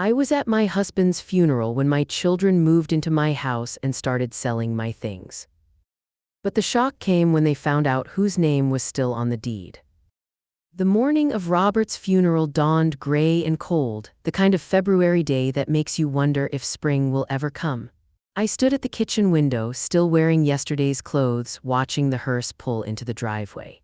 I was at my husband's funeral when my children moved into my house and started selling my things. But the shock came when they found out whose name was still on the deed. The morning of Robert's funeral dawned gray and cold, the kind of February day that makes you wonder if spring will ever come. I stood at the kitchen window, still wearing yesterday's clothes, watching the hearse pull into the driveway.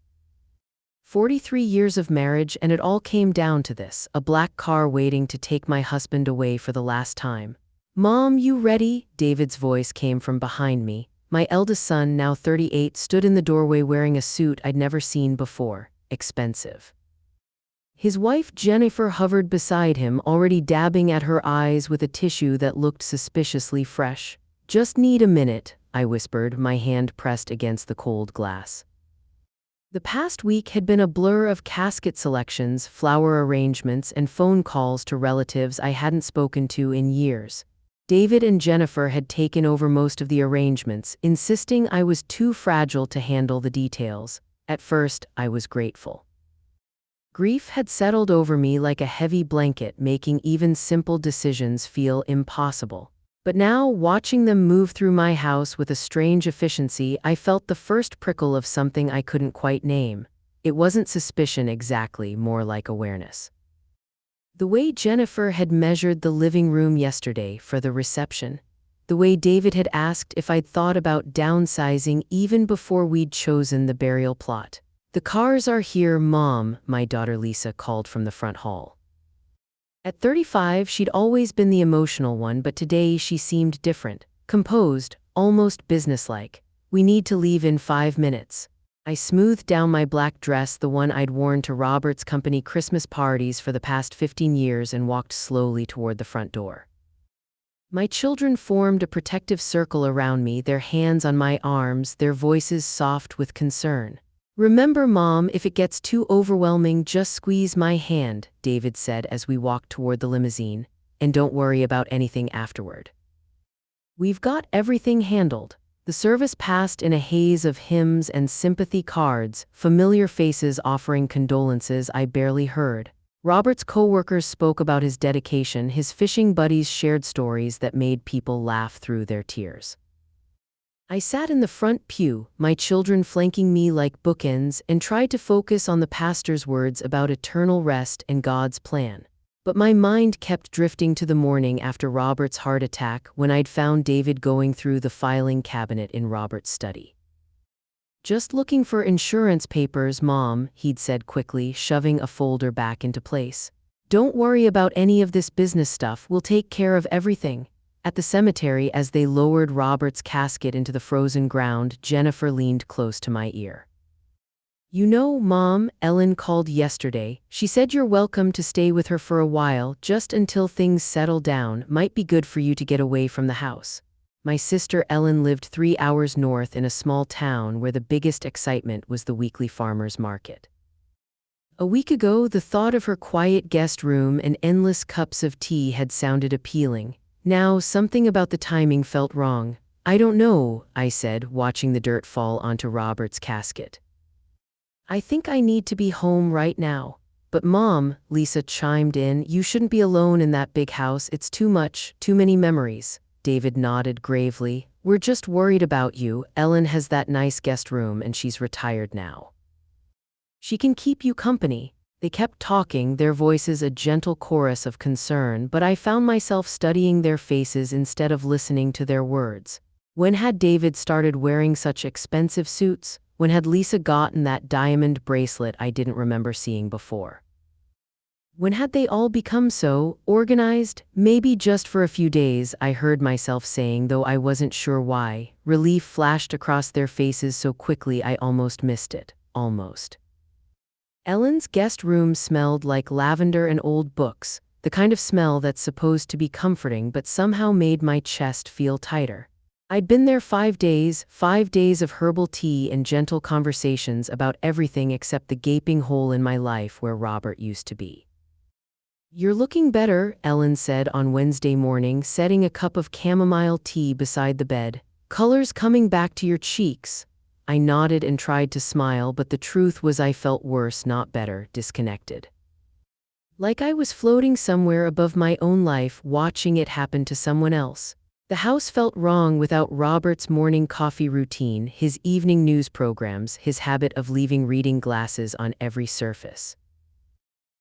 43 years of marriage, and it all came down to this: a black car waiting to take my husband away for the last time. "Mom, you ready?" David's voice came from behind me. My eldest son, now 38, stood in the doorway wearing a suit I'd never seen before. Expensive. His wife Jennifer hovered beside him, already dabbing at her eyes with a tissue that looked suspiciously fresh. "Just need a minute," I whispered, my hand pressed against the cold glass. The past week had been a blur of casket selections, flower arrangements, and phone calls to relatives I hadn't spoken to in years. David and Jennifer had taken over most of the arrangements, insisting I was too fragile to handle the details. At first, I was grateful. Grief had settled over me like a heavy blanket, making even simple decisions feel impossible. But now, watching them move through my house with a strange efficiency, I felt the first prickle of something I couldn't quite name. It wasn't suspicion exactly, more like awareness. The way Jennifer had measured the living room yesterday for the reception. The way David had asked if I'd thought about downsizing even before we'd chosen the burial plot. "The cars are here, Mom," my daughter Lisa called from the front hall. At 35, she'd always been the emotional one, but today she seemed different, composed, almost businesslike. "We need to leave in 5 minutes. I smoothed down my black dress, the one I'd worn to Robert's company Christmas parties for the past 15 years, and walked slowly toward the front door. My children formed a protective circle around me, their hands on my arms, their voices soft with concern. "Remember, Mom, if it gets too overwhelming, just squeeze my hand," David said as we walked toward the limousine, "and don't worry about anything afterward. We've got everything handled." The service passed in a haze of hymns and sympathy cards, familiar faces offering condolences I barely heard. Robert's co-workers spoke about his dedication, his fishing buddies shared stories that made people laugh through their tears. I sat in the front pew, my children flanking me like bookends, and tried to focus on the pastor's words about eternal rest and God's plan. But my mind kept drifting to the morning after Robert's heart attack, when I'd found David going through the filing cabinet in Robert's study. "Just looking for insurance papers, Mom," he'd said quickly, shoving a folder back into place. "Don't worry about any of this business stuff, we'll take care of everything." At the cemetery, as they lowered Robert's casket into the frozen ground, Jennifer leaned close to my ear. "You know, Mom, Ellen called yesterday. She said you're welcome to stay with her for a while, just until things settle down. Might be good for you to get away from the house." My sister Ellen lived 3 hours north in a small town where the biggest excitement was the weekly farmers market. A week ago, the thought of her quiet guest room and endless cups of tea had sounded appealing. Now, something about the timing felt wrong. "I don't know," I said, watching the dirt fall onto Robert's casket. "I think I need to be home right now." "But Mom," Lisa chimed in, "you shouldn't be alone in that big house. It's too much, too many memories." David nodded gravely. "We're just worried about you. Ellen has that nice guest room and she's retired now. She can keep you company." They kept talking, their voices a gentle chorus of concern, but I found myself studying their faces instead of listening to their words. When had David started wearing such expensive suits? When had Lisa gotten that diamond bracelet I didn't remember seeing before? When had they all become so organized? "Maybe just for a few days," I heard myself saying, though I wasn't sure why. Relief flashed across their faces so quickly I almost missed it. Almost. Ellen's guest room smelled like lavender and old books, the kind of smell that's supposed to be comforting but somehow made my chest feel tighter. I'd been there 5 days, 5 days of herbal tea and gentle conversations about everything except the gaping hole in my life where Robert used to be. "You're looking better," Ellen said on Wednesday morning, setting a cup of chamomile tea beside the bed. "Color's coming back to your cheeks." I nodded and tried to smile, but the truth was I felt worse, not better, disconnected. Like I was floating somewhere above my own life, watching it happen to someone else. The house felt wrong without Robert's morning coffee routine, his evening news programs, his habit of leaving reading glasses on every surface.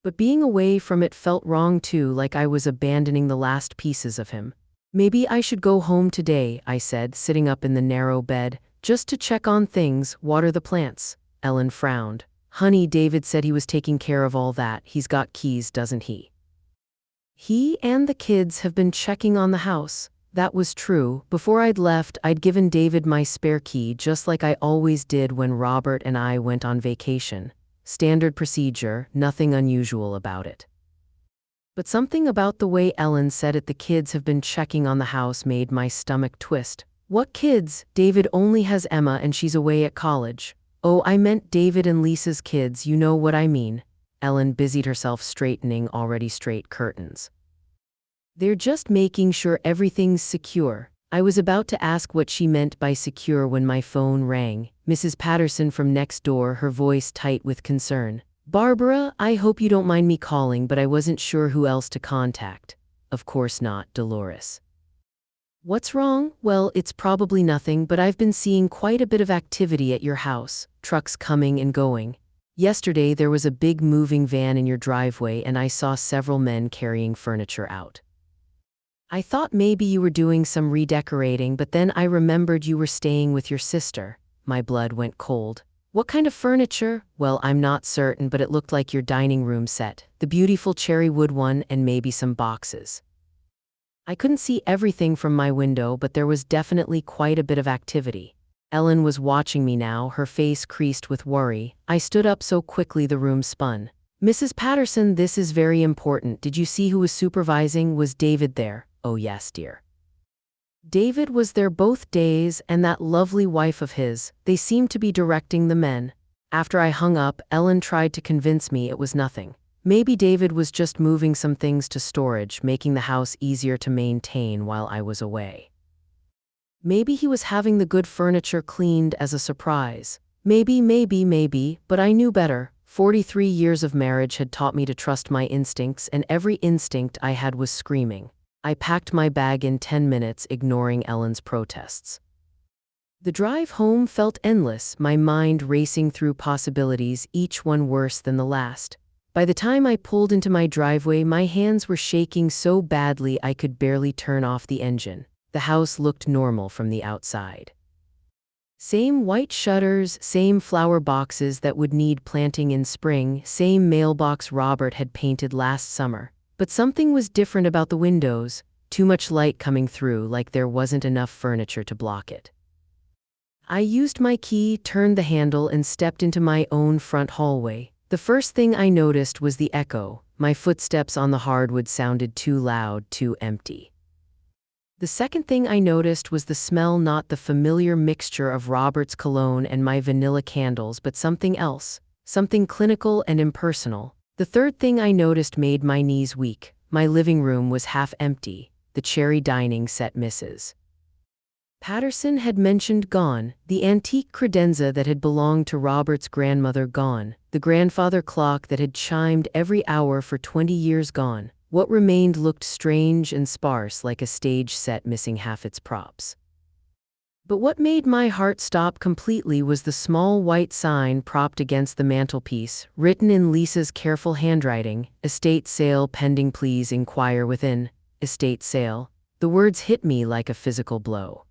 But being away from it felt wrong too, like I was abandoning the last pieces of him. Maybe I should go home today, I said, sitting up in the narrow bed, just to check on things, water the plants. Ellen frowned. Honey, David said he was taking care of all that. He's got keys, doesn't he? He and the kids have been checking on the house. That was true. Before I'd left, I'd given David my spare key, just like I always did when Robert and I went on vacation. Standard procedure, nothing unusual about it. But something about the way Ellen said it, the kids have been checking on the house, made my stomach twist. What kids? David only has Emma and she's away at college. Oh, I meant David and Lisa's kids, you know what I mean. Ellen busied herself straightening already straight curtains. They're just making sure everything's secure. I was about to ask what she meant by secure when my phone rang. Mrs. Patterson from next door, her voice tight with concern. Barbara, I hope you don't mind me calling, but I wasn't sure who else to contact. Of course not, Dolores. What's wrong? Well, it's probably nothing, but I've been seeing quite a bit of activity at your house, trucks coming and going. Yesterday there was a big moving van in your driveway and I saw several men carrying furniture out. I thought maybe you were doing some redecorating, but then I remembered you were staying with your sister. My blood went cold. What kind of furniture? Well, I'm not certain, but it looked like your dining room set, the beautiful cherry wood one, and maybe some boxes. I couldn't see everything from my window, but there was definitely quite a bit of activity. Ellen was watching me now, her face creased with worry. I stood up so quickly the room spun. Mrs. Patterson, this is very important. Did you see who was supervising? Was David there? Oh yes, dear. David was there both days, and that lovely wife of his. They seemed to be directing the men. After I hung up, Ellen tried to convince me it was nothing. Maybe David was just moving some things to storage, making the house easier to maintain while I was away. Maybe he was having the good furniture cleaned as a surprise. Maybe, but I knew better. 43 years of marriage had taught me to trust my instincts, and every instinct I had was screaming. I packed my bag in 10 minutes, ignoring Ellen's protests. The drive home felt endless, my mind racing through possibilities, each one worse than the last. By the time I pulled into my driveway, my hands were shaking so badly I could barely turn off the engine. The house looked normal from the outside. Same white shutters, same flower boxes that would need planting in spring, same mailbox Robert had painted last summer. But something was different about the windows, too much light coming through, like there wasn't enough furniture to block it. I used my key, turned the handle, and stepped into my own front hallway. The first thing I noticed was the echo. My footsteps on the hardwood sounded too loud, too empty. The second thing I noticed was the smell, not the familiar mixture of Robert's cologne and my vanilla candles, but something else, something clinical and impersonal. The third thing I noticed made my knees weak. My living room was half empty, the cherry dining set Mrs. Patterson had mentioned gone, the antique credenza that had belonged to Robert's grandmother gone, the grandfather clock that had chimed every hour for 20 years gone. What remained looked strange and sparse, like a stage set missing half its props. But what made my heart stop completely was the small white sign propped against the mantelpiece, written in Lisa's careful handwriting, "Estate sale pending, please inquire within." Estate sale. The words hit me like a physical blow.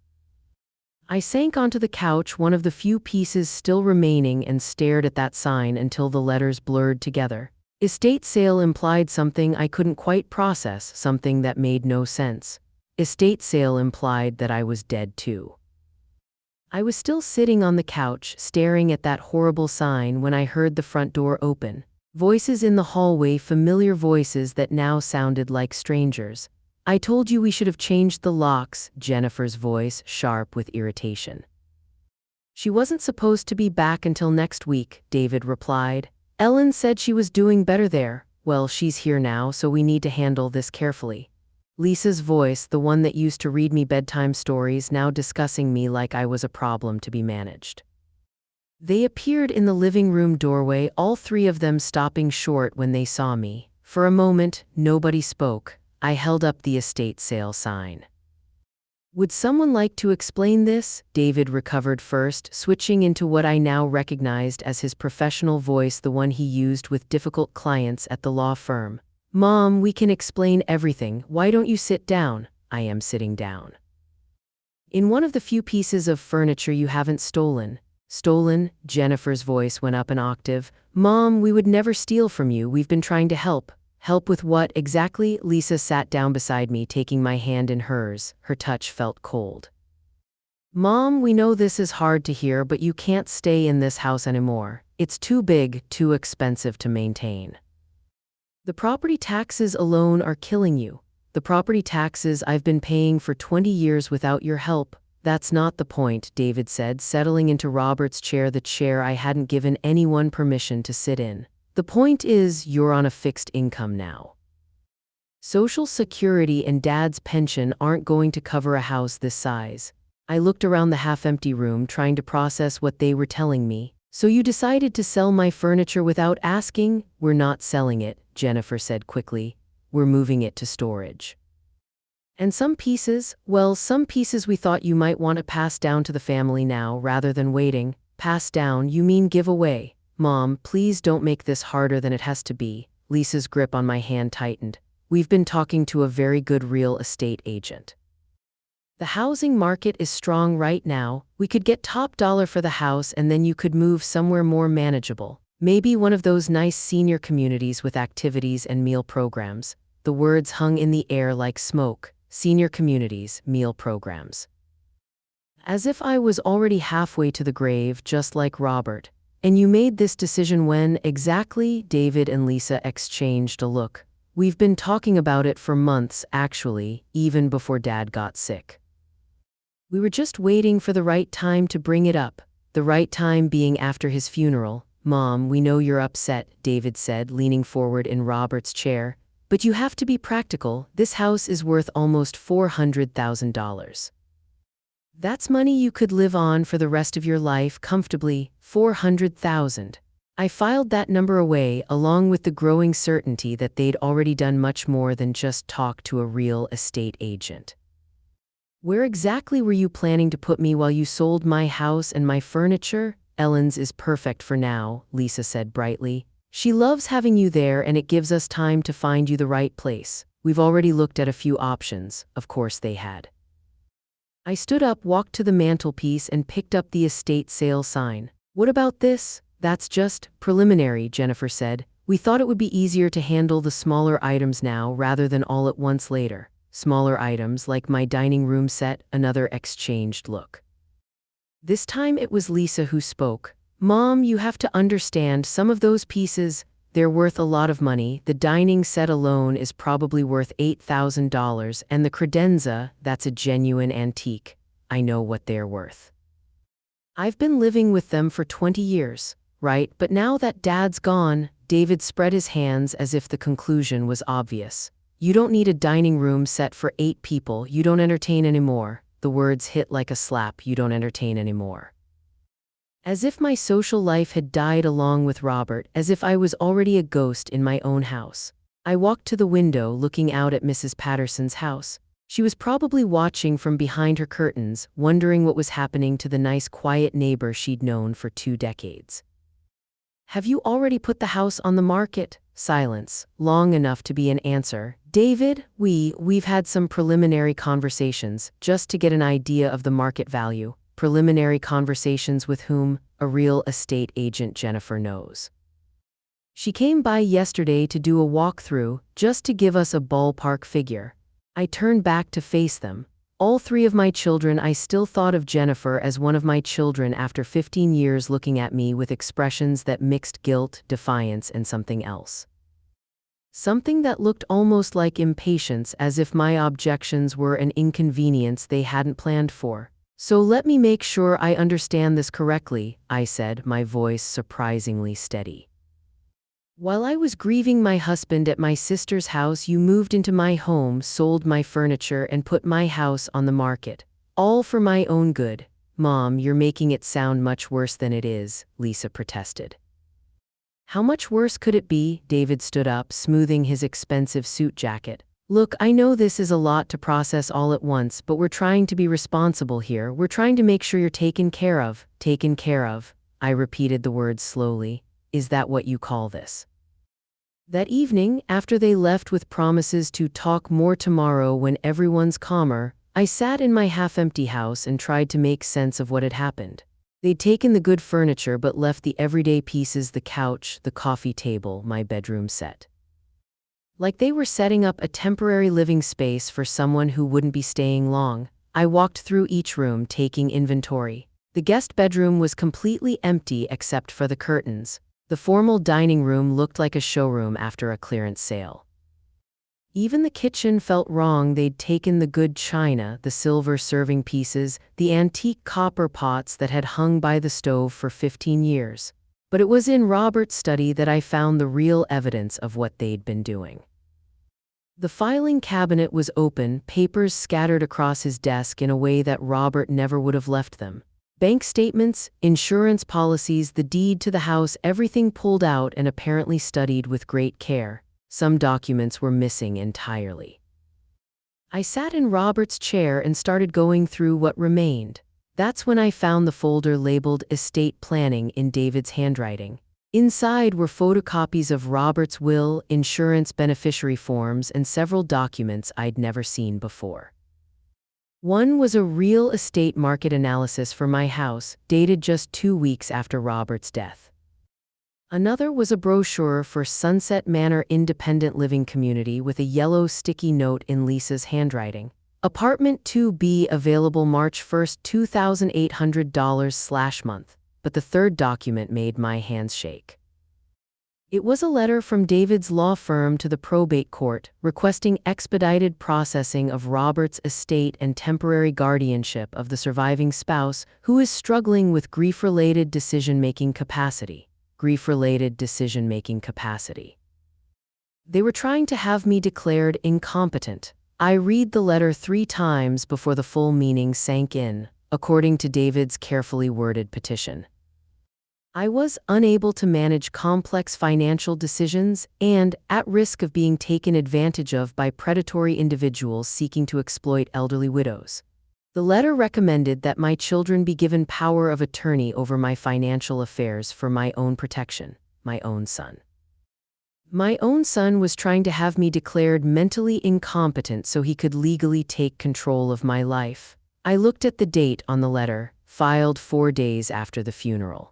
I sank onto the couch, one of the few pieces still remaining, and stared at that sign until the letters blurred together. Estate sale implied something I couldn't quite process, something that made no sense. Estate sale implied that I was dead too. I was still sitting on the couch, staring at that horrible sign, when I heard the front door open. Voices in the hallway, familiar voices that now sounded like strangers. "I told you we should have changed the locks," Jennifer's voice, sharp with irritation. "She wasn't supposed to be back until next week," David replied. "Ellen said she was doing better there." "Well, she's here now, so we need to handle this carefully." Lisa's voice, the one that used to read me bedtime stories, now discussing me like I was a problem to be managed. They appeared in the living room doorway, all three of them stopping short when they saw me. For a moment, nobody spoke. I held up the estate sale sign. Would someone like to explain this? David recovered first, switching into what I now recognized as his professional voice, the one he used with difficult clients at the law firm. Mom, we can explain everything. Why don't you sit down? I am sitting down. In one of the few pieces of furniture you haven't stolen. Stolen? Jennifer's voice went up an octave. Mom, we would never steal from you. We've been trying to help. Help with what exactly? Lisa sat down beside me, taking my hand in hers. Her touch felt cold. Mom, we know this is hard to hear, but you can't stay in this house anymore. It's too big, too expensive to maintain. The property taxes alone are killing you. The property taxes I've been paying for 20 years without your help. That's not the point, David said, settling into Robert's chair, the chair I hadn't given anyone permission to sit in. The point is, you're on a fixed income now. Social Security and Dad's pension aren't going to cover a house this size. I looked around the half-empty room, trying to process what they were telling me. So you decided to sell my furniture without asking? We're not selling it, Jennifer said quickly. We're moving it to storage. And some pieces, well, some pieces we thought you might want to pass down to the family now rather than waiting. Pass down, you mean give away? Mom, please don't make this harder than it has to be. Lisa's grip on my hand tightened. We've been talking to a very good real estate agent. The housing market is strong right now. We could get top dollar for the house, and then you could move somewhere more manageable. Maybe one of those nice senior communities with activities and meal programs. The words hung in the air like smoke. Senior communities, meal programs. As if I was already halfway to the grave, just like Robert. And you made this decision when, exactly? David and Lisa exchanged a look. We've been talking about it for months, actually, even before Dad got sick. We were just waiting for the right time to bring it up, the right time being after his funeral. Mom, we know you're upset, David said, leaning forward in Robert's chair. But you have to be practical. This house is worth almost $400,000. That's money you could live on for the rest of your life comfortably. $400,000. I filed that number away, along with the growing certainty that they'd already done much more than just talk to a real estate agent. Where exactly were you planning to put me while you sold my house and my furniture? Ellen's is perfect for now, Lisa said brightly. She loves having you there, and it gives us time to find you the right place. We've already looked at a few options. Of course they had. I stood up, walked to the mantelpiece, and picked up the estate sale sign. What about this? That's just preliminary, Jennifer said. We thought it would be easier to handle the smaller items now rather than all at once later. Smaller items like my dining room set. Another exchanged look. This time it was Lisa who spoke. Mom, you have to understand, some of those pieces, they're worth a lot of money. The dining set alone is probably worth $8,000, and the credenza, that's a genuine antique. I know what they're worth. I've been living with them for 20 years, right? But now that Dad's gone, David spread his hands as if the conclusion was obvious. You don't need a dining room set for 8 people. You don't entertain anymore. The words hit like a slap. You don't entertain anymore. As if my social life had died along with Robert, as if I was already a ghost in my own house. I walked to the window, looking out at Mrs. Patterson's house. She was probably watching from behind her curtains, wondering what was happening to the nice, quiet neighbor she'd known for 2 decades. Have you already put the house on the market? Silence, long enough to be an answer. David, we've had some preliminary conversations, just to get an idea of the market value. Preliminary conversations with whom? A real estate agent Jennifer knows. She came by yesterday to do a walkthrough, just to give us a ballpark figure. I turned back to face them. All 3 of my children. I still thought of Jennifer as one of my children after 15 years, looking at me with expressions that mixed guilt, defiance, and something else. Something that looked almost like impatience, as if my objections were an inconvenience they hadn't planned for. So let me make sure I understand this correctly, I said, my voice surprisingly steady. While I was grieving my husband at my sister's house, you moved into my home, sold my furniture, and put my house on the market. All for my own good. Mom, you're making it sound much worse than it is, Lisa protested. How much worse could it be? David stood up, smoothing his expensive suit jacket. Look, I know this is a lot to process all at once, but we're trying to be responsible here. We're trying to make sure you're taken care of. Taken care of. I repeated the words slowly. Is that what you call this? That evening, after they left with promises to talk more tomorrow when everyone's calmer, I sat in my half-empty house and tried to make sense of what had happened. They'd taken the good furniture but left the everyday pieces: the couch, the coffee table, my bedroom set. Like they were setting up a temporary living space for someone who wouldn't be staying long. I walked through each room, taking inventory. The guest bedroom was completely empty except for the curtains. The formal dining room looked like a showroom after a clearance sale. Even the kitchen felt wrong. They'd taken the good china, the silver serving pieces, the antique copper pots that had hung by the stove for 15 years. But it was in Robert's study that I found the real evidence of what they'd been doing. The filing cabinet was open, papers scattered across his desk in a way that Robert never would have left them. Bank statements, insurance policies, the deed to the house, everything pulled out and apparently studied with great care. Some documents were missing entirely. I sat in Robert's chair and started going through what remained. That's when I found the folder labeled Estate Planning in David's handwriting. Inside were photocopies of Robert's will, insurance beneficiary forms, and several documents I'd never seen before. One was a real estate market analysis for my house, dated just 2 weeks after Robert's death. Another was a brochure for Sunset Manor Independent Living Community with a yellow sticky note in Lisa's handwriting. Apartment 2B available March 1st, $2,800/month. But the third document made my hands shake. It was a letter from David's law firm to the probate court, requesting expedited processing of Robert's estate and temporary guardianship of the surviving spouse who is struggling with grief-related decision-making capacity. Grief-related decision-making capacity. They were trying to have me declared incompetent. I read the letter 3 times before the full meaning sank in, according to David's carefully worded petition. I was unable to manage complex financial decisions and at risk of being taken advantage of by predatory individuals seeking to exploit elderly widows. The letter recommended that my children be given power of attorney over my financial affairs for my own protection. My own son. My own son was trying to have me declared mentally incompetent so he could legally take control of my life. I looked at the date on the letter, filed 4 days after the funeral.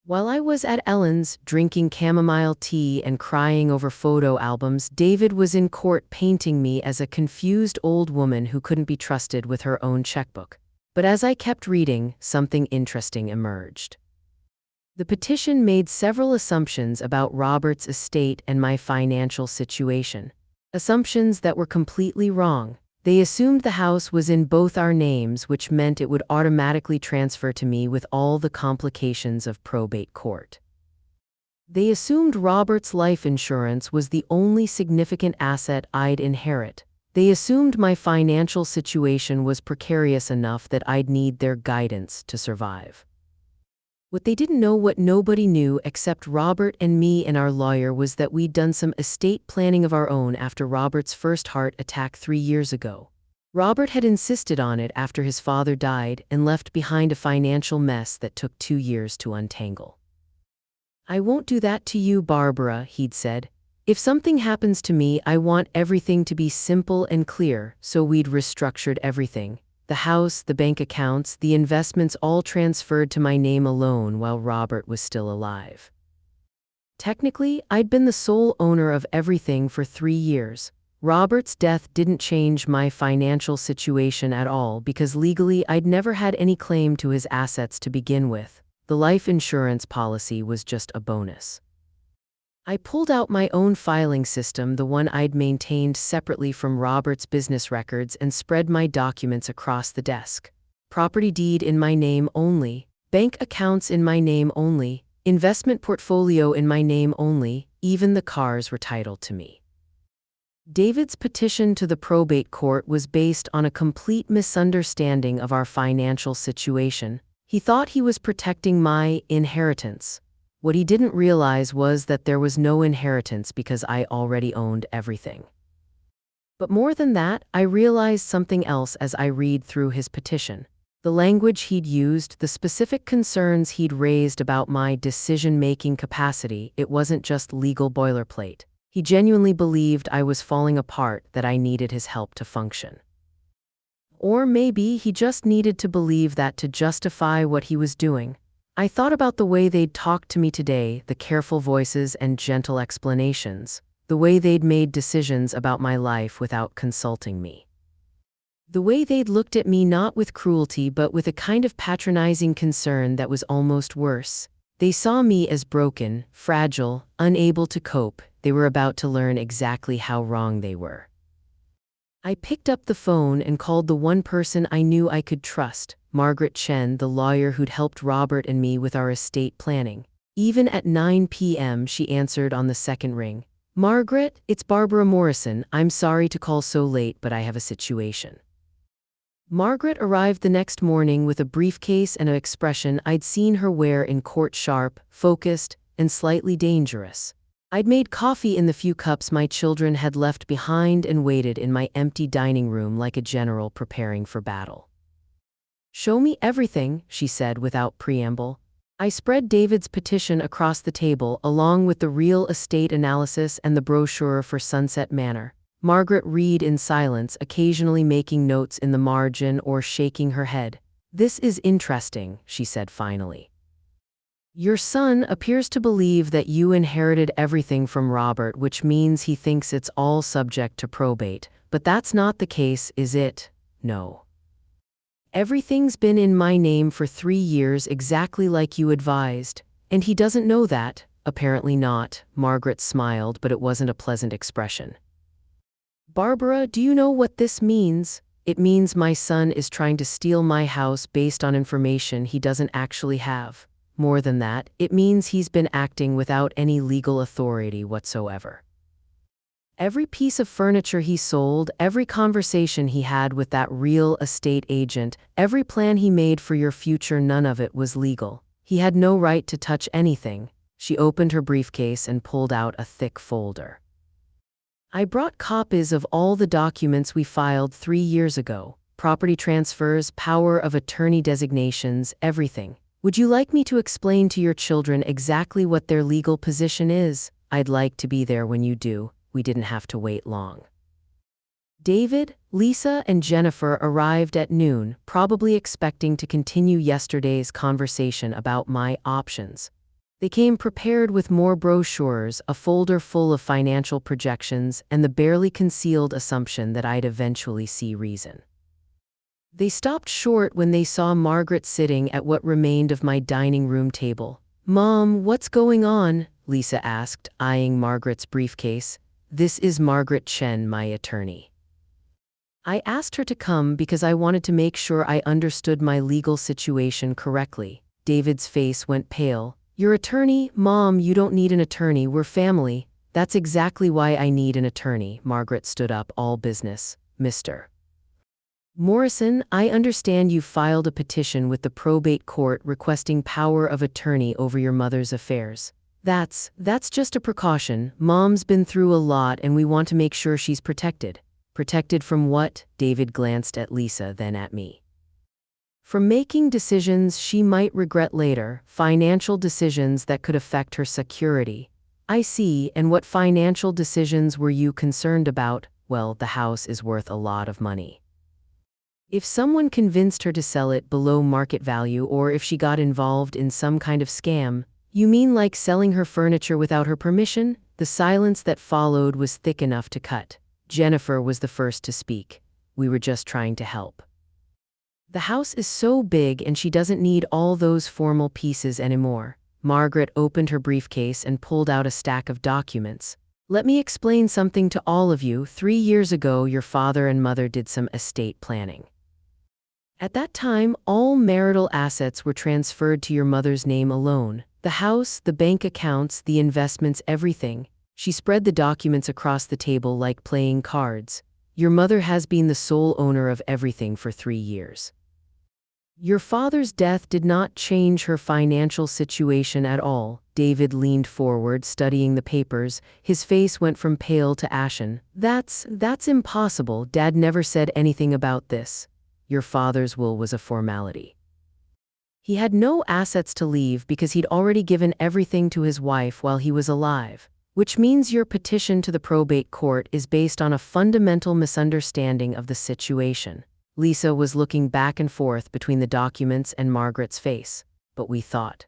While I was at Ellen's, drinking chamomile tea and crying over photo albums, David was in court painting me as a confused old woman who couldn't be trusted with her own checkbook. But as I kept reading, something interesting emerged. The petition made several assumptions about Robert's estate and my financial situation. Assumptions that were completely wrong. They assumed the house was in both our names, which meant it would automatically transfer to me with all the complications of probate court. They assumed Robert's life insurance was the only significant asset I'd inherit. They assumed my financial situation was precarious enough that I'd need their guidance to survive. What they didn't know, what nobody knew except Robert and me and our lawyer, was that we'd done some estate planning of our own after Robert's first heart attack 3 years ago. Robert had insisted on it after his father died and left behind a financial mess that took 2 years to untangle. "I won't do that to you, Barbara," he'd said. "If something happens to me, I want everything to be simple and clear," so we'd restructured everything. The house, the bank accounts, the investments all transferred to my name alone while Robert was still alive. Technically, I'd been the sole owner of everything for 3 years. Robert's death didn't change my financial situation at all because legally I'd never had any claim to his assets to begin with. The life insurance policy was just a bonus. I pulled out my own filing system, the one I'd maintained separately from Robert's business records, and spread my documents across the desk. Property deed in my name only, bank accounts in my name only, investment portfolio in my name only, even the cars were titled to me. David's petition to the probate court was based on a complete misunderstanding of our financial situation. He thought he was protecting my inheritance. What he didn't realize was that there was no inheritance because I already owned everything. But more than that, I realized something else as I read through his petition. The language he'd used, the specific concerns he'd raised about my decision-making capacity, it wasn't just legal boilerplate. He genuinely believed I was falling apart, that I needed his help to function. Or maybe he just needed to believe that to justify what he was doing. I thought about the way they'd talked to me today, the careful voices and gentle explanations, the way they'd made decisions about my life without consulting me. The way they'd looked at me not with cruelty but with a kind of patronizing concern that was almost worse. They saw me as broken, fragile, unable to cope. They were about to learn exactly how wrong they were. I picked up the phone and called the one person I knew I could trust, Margaret Chen, the lawyer who'd helped Robert and me with our estate planning. Even at 9 p.m. she answered on the second ring. "Margaret, it's Barbara Morrison. I'm sorry to call so late, but I have a situation." Margaret arrived the next morning with a briefcase and an expression I'd seen her wear in court, sharp, focused, and slightly dangerous. I'd made coffee in the few cups my children had left behind and waited in my empty dining room like a general preparing for battle. "Show me everything," she said without preamble. I spread David's petition across the table along with the real estate analysis and the brochure for Sunset Manor. Margaret read in silence, occasionally making notes in the margin or shaking her head. "This is interesting," she said finally. "Your son appears to believe that you inherited everything from Robert, which means he thinks it's all subject to probate. But that's not the case, is it?" "No. Everything's been in my name for 3 years, exactly like you advised. And he doesn't know that?" "Apparently not." Margaret smiled, but it wasn't a pleasant expression. "Barbara, do you know what this means?" "It means my son is trying to steal my house based on information he doesn't actually have. More than that, it means he's been acting without any legal authority whatsoever. Every piece of furniture he sold, every conversation he had with that real estate agent, every plan he made for your future, none of it was legal. He had no right to touch anything." She opened her briefcase and pulled out a thick folder. "I brought copies of all the documents we filed 3 years ago. Property transfers, power of attorney designations, everything. Would you like me to explain to your children exactly what their legal position is?" "I'd like to be there when you do." We didn't have to wait long. David, Lisa, and Jennifer arrived at noon, probably expecting to continue yesterday's conversation about my options. They came prepared with more brochures, a folder full of financial projections, and the barely concealed assumption that I'd eventually see reason. They stopped short when they saw Margaret sitting at what remained of my dining room table. "Mom, what's going on?" Lisa asked, eyeing Margaret's briefcase. "This is Margaret Chen, my attorney. I asked her to come because I wanted to make sure I understood my legal situation correctly." David's face went pale. "Your attorney? Mom, you don't need an attorney, we're family." "That's exactly why I need an attorney." Margaret stood up, all business. "Mr. Morrison, I understand you filed a petition with the probate court requesting power of attorney over your mother's affairs." That's just a precaution. Mom's been through a lot and we want to make sure she's protected." "Protected from what?" David glanced at Lisa, then at me. "From making decisions she might regret later, financial decisions that could affect her security." "I see, and what financial decisions were you concerned about?" "Well, the house is worth a lot of money. If someone convinced her to sell it below market value, or if she got involved in some kind of scam." "You mean like selling her furniture without her permission?" The silence that followed was thick enough to cut. Jennifer was the first to speak. "We were just trying to help. The house is so big and she doesn't need all those formal pieces anymore." Margaret opened her briefcase and pulled out a stack of documents. "Let me explain something to all of you. 3 years ago, your father and mother did some estate planning. At that time, all marital assets were transferred to your mother's name alone. The house, the bank accounts, the investments, everything." She spread the documents across the table like playing cards. "Your mother has been the sole owner of everything for 3 years. Your father's death did not change her financial situation at all. David leaned forward, studying the papers. His face went from pale to ashen. That's impossible. Dad never said anything about this. Your father's will was a formality. He had no assets to leave because he'd already given everything to his wife while he was alive, which means your petition to the probate court is based on a fundamental misunderstanding of the situation. Lisa was looking back and forth between the documents and Margaret's face. But we thought.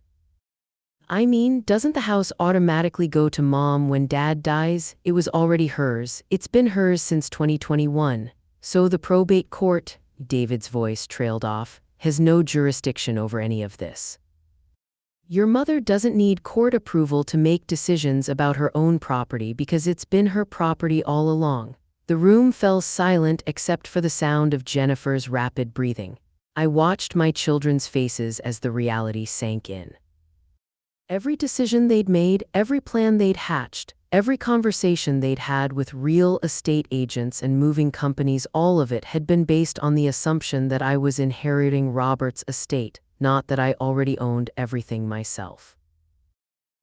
I mean, doesn't the house automatically go to Mom when Dad dies? It was already hers. It's been hers since 2021. So the probate court, David's voice trailed off, has no jurisdiction over any of this. Your mother doesn't need court approval to make decisions about her own property because it's been her property all along. The room fell silent except for the sound of Jennifer's rapid breathing. I watched my children's faces as the reality sank in. Every decision they'd made, every plan they'd hatched, every conversation they'd had with real estate agents and moving companies, all of it had been based on the assumption that I was inheriting Robert's estate, not that I already owned everything myself.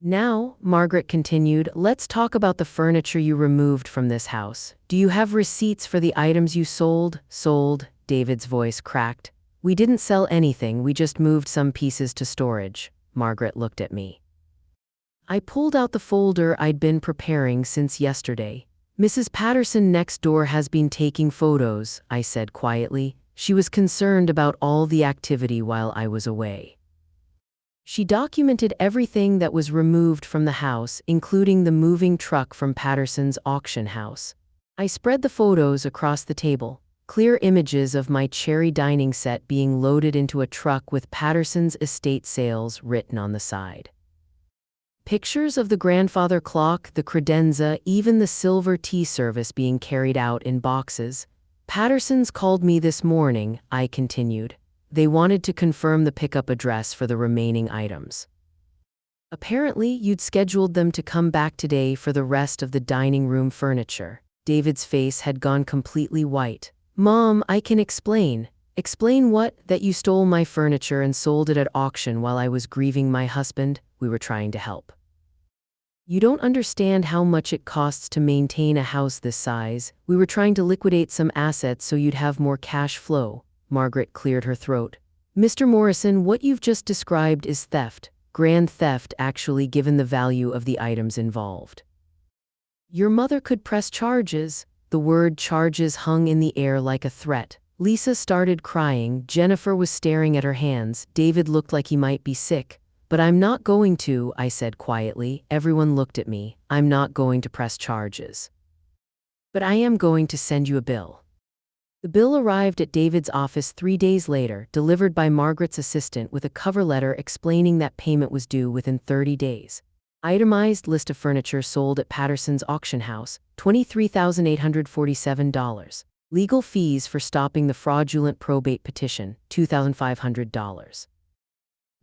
Now, Margaret continued, let's talk about the furniture you removed from this house. Do you have receipts for the items you sold? Sold, David's voice cracked. We didn't sell anything, we just moved some pieces to storage. Margaret looked at me. I pulled out the folder I'd been preparing since yesterday. Mrs. Patterson next door has been taking photos, I said quietly. She was concerned about all the activity while I was away. She documented everything that was removed from the house, including the moving truck from Patterson's auction house. I spread the photos across the table, clear images of my cherry dining set being loaded into a truck with Patterson's estate sales written on the side. Pictures of the grandfather clock, the credenza, even the silver tea service being carried out in boxes. Patterson's called me this morning, I continued. They wanted to confirm the pickup address for the remaining items. Apparently, you'd scheduled them to come back today for the rest of the dining room furniture. David's face had gone completely white. Mom, I can explain. Explain what? That you stole my furniture and sold it at auction while I was grieving my husband? We were trying to help. You don't understand how much it costs to maintain a house this size. We were trying to liquidate some assets so you'd have more cash flow. Margaret cleared her throat. Mr. Morrison, what you've just described is theft. Grand theft, actually, given the value of the items involved. Your mother could press charges. The word charges hung in the air like a threat. Lisa started crying. Jennifer was staring at her hands. David looked like he might be sick. But I'm not going to, I said quietly. Everyone looked at me. I'm not going to press charges. But I am going to send you a bill. The bill arrived at David's office 3 days later, delivered by Margaret's assistant with a cover letter explaining that payment was due within 30 days. Itemized list of furniture sold at Patterson's auction house, $23,847. Legal fees for stopping the fraudulent probate petition, $2,500.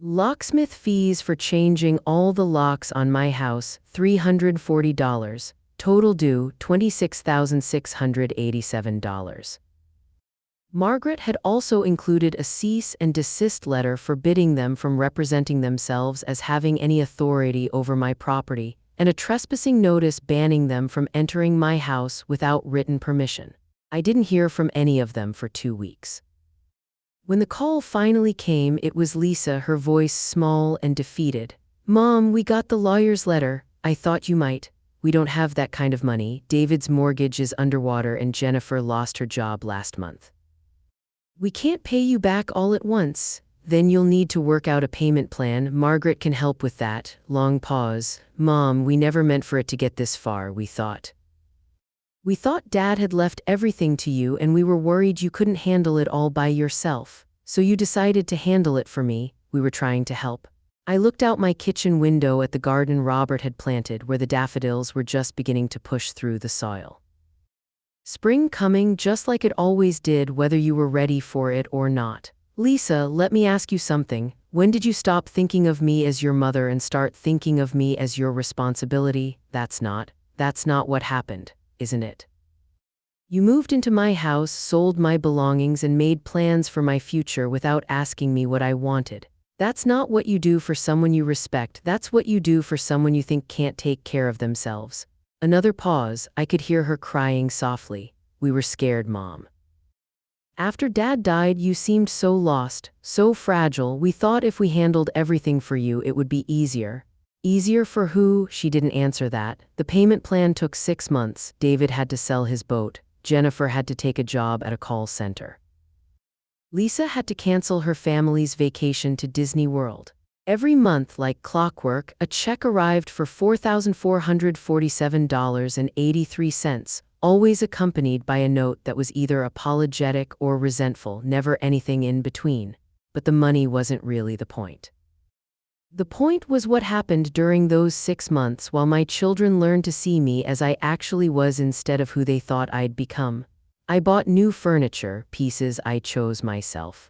Locksmith fees for changing all the locks on my house, $340. Total due, $26,687. Margaret had also included a cease and desist letter forbidding them from representing themselves as having any authority over my property, and a trespassing notice banning them from entering my house without written permission. I didn't hear from any of them for 2 weeks. When the call finally came, it was Lisa, her voice small and defeated. Mom, we got the lawyer's letter. I thought you might. We don't have that kind of money. David's mortgage is underwater and Jennifer lost her job last month. We can't pay you back all at once. Then you'll need to work out a payment plan. Margaret can help with that. Long pause. Mom, we never meant for it to get this far, we thought. We thought Dad had left everything to you and we were worried you couldn't handle it all by yourself. So you decided to handle it for me. We were trying to help. I looked out my kitchen window at the garden Robert had planted where the daffodils were just beginning to push through the soil. Spring coming just like it always did, whether you were ready for it or not. Lisa, let me ask you something. When did you stop thinking of me as your mother and start thinking of me as your responsibility? That's not what happened, isn't it? You moved into my house, sold my belongings, and made plans for my future without asking me what I wanted. That's not what you do for someone you respect. That's what you do for someone you think can't take care of themselves." Another pause. I could hear her crying softly. "We were scared, Mom. After Dad died, you seemed so lost, so fragile. We thought if we handled everything for you, it would be easier." Easier for who? She didn't answer that. The payment plan took 6 months. David had to sell his boat. Jennifer had to take a job at a call center. Lisa had to cancel her family's vacation to Disney World. Every month, like clockwork, a check arrived for $4,447.83, always accompanied by a note that was either apologetic or resentful, never anything in between. But the money wasn't really the point. The point was what happened during those 6 months while my children learned to see me as I actually was instead of who they thought I'd become. I bought new furniture, pieces I chose myself.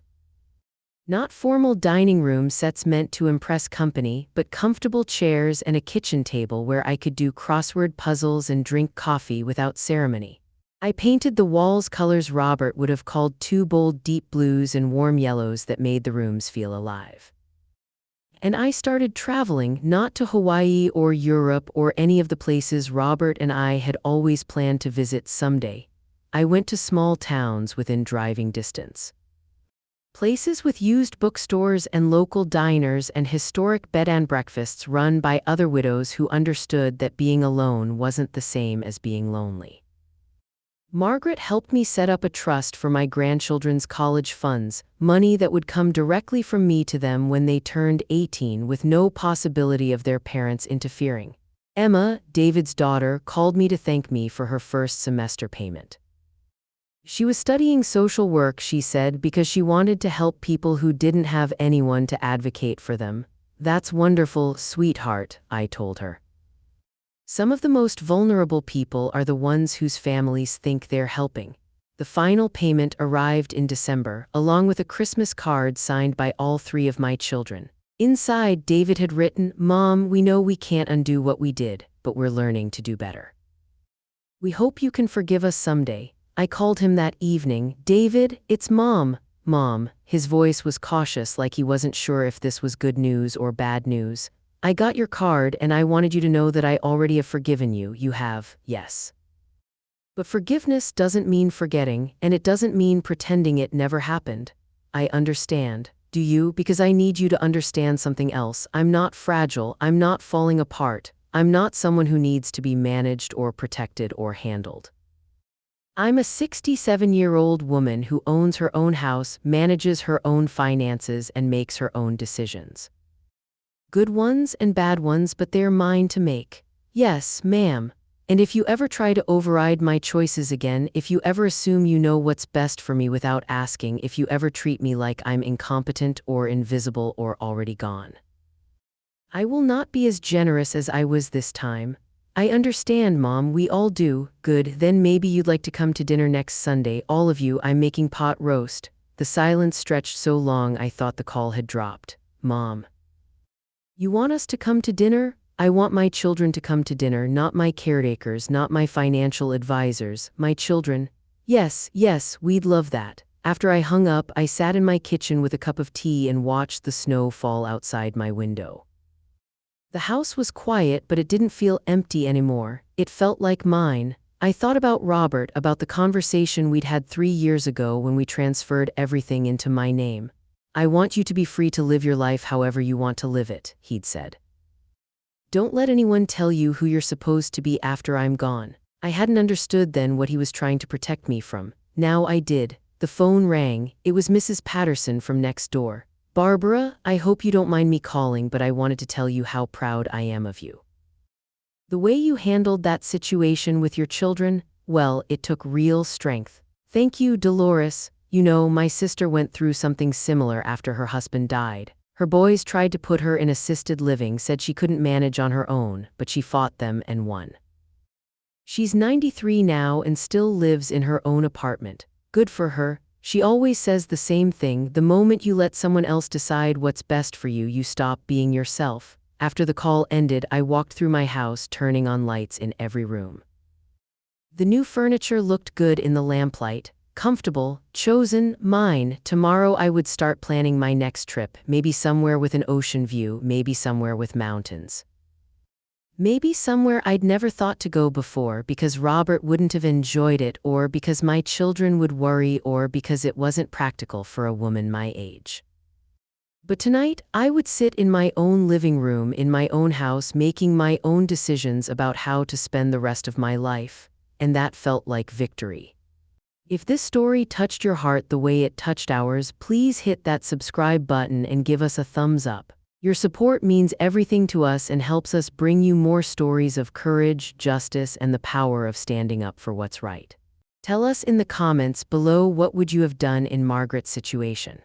Not formal dining room sets meant to impress company, but comfortable chairs and a kitchen table where I could do crossword puzzles and drink coffee without ceremony. I painted the walls colors Robert would have called two bold deep blues and warm yellows that made the rooms feel alive. And I started traveling, not to Hawaii or Europe or any of the places Robert and I had always planned to visit someday. I went to small towns within driving distance. Places with used bookstores and local diners and historic bed and breakfasts run by other widows who understood that being alone wasn't the same as being lonely. Margaret helped me set up a trust for my grandchildren's college funds, money that would come directly from me to them when they turned 18 with no possibility of their parents interfering. Emma, David's daughter, called me to thank me for her first semester payment. She was studying social work, she said, because she wanted to help people who didn't have anyone to advocate for them. "That's wonderful, sweetheart," I told her. Some of the most vulnerable people are the ones whose families think they're helping. The final payment arrived in December, along with a Christmas card signed by all 3 of my children. Inside, David had written, "Mom, we know we can't undo what we did, but we're learning to do better. We hope you can forgive us someday." I called him that evening. "David, it's Mom." "Mom." His voice was cautious, like he wasn't sure if this was good news or bad news. "I got your card and I wanted you to know that I already have forgiven you." "You have?" "Yes. But forgiveness doesn't mean forgetting, and it doesn't mean pretending it never happened." "I understand. Do you? Because I need you to understand something else. I'm not fragile. I'm not falling apart. I'm not someone who needs to be managed or protected or handled. I'm a 67-year-old woman who owns her own house, manages her own finances, and makes her own decisions. Good ones and bad ones, but they're mine to make." "Yes, ma'am. And if you ever try to override my choices again, if you ever assume you know what's best for me without asking, if you ever treat me like I'm incompetent or invisible or already gone, I will not be as generous as I was this time." "I understand, Mom, we all do." "Good, then maybe you'd like to come to dinner next Sunday, all of you. I'm making pot roast." The silence stretched so long I thought the call had dropped. "Mom, you want us to come to dinner?" "I want my children to come to dinner, not my caretakers, not my financial advisors, my children." Yes, we'd love that." After I hung up, I sat in my kitchen with a cup of tea and watched the snow fall outside my window. The house was quiet, but it didn't feel empty anymore. It felt like mine. I thought about Robert, about the conversation we'd had 3 years ago when we transferred everything into my name. "I want you to be free to live your life however you want to live it," he'd said. "Don't let anyone tell you who you're supposed to be after I'm gone." I hadn't understood then what he was trying to protect me from. Now I did. The phone rang. It was Mrs. Patterson from next door. "Barbara, I hope you don't mind me calling, but I wanted to tell you how proud I am of you. The way you handled that situation with your children, well, it took real strength." "Thank you, Dolores. You know, my sister went through something similar after her husband died. Her boys tried to put her in assisted living, said she couldn't manage on her own, but she fought them and won. She's 93 now and still lives in her own apartment. Good for her. She always says the same thing: the moment you let someone else decide what's best for you, you stop being yourself." After the call ended, I walked through my house, turning on lights in every room. The new furniture looked good in the lamplight. Comfortable, chosen, mine. Tomorrow I would start planning my next trip, maybe somewhere with an ocean view, maybe somewhere with mountains. Maybe somewhere I'd never thought to go before because Robert wouldn't have enjoyed it, or because my children would worry, or because it wasn't practical for a woman my age. But tonight, I would sit in my own living room in my own house making my own decisions about how to spend the rest of my life, and that felt like victory. If this story touched your heart the way it touched ours, please hit that subscribe button and give us a thumbs up. Your support means everything to us and helps us bring you more stories of courage, justice, and the power of standing up for what's right. Tell us in the comments below, what would you have done in Margaret's situation?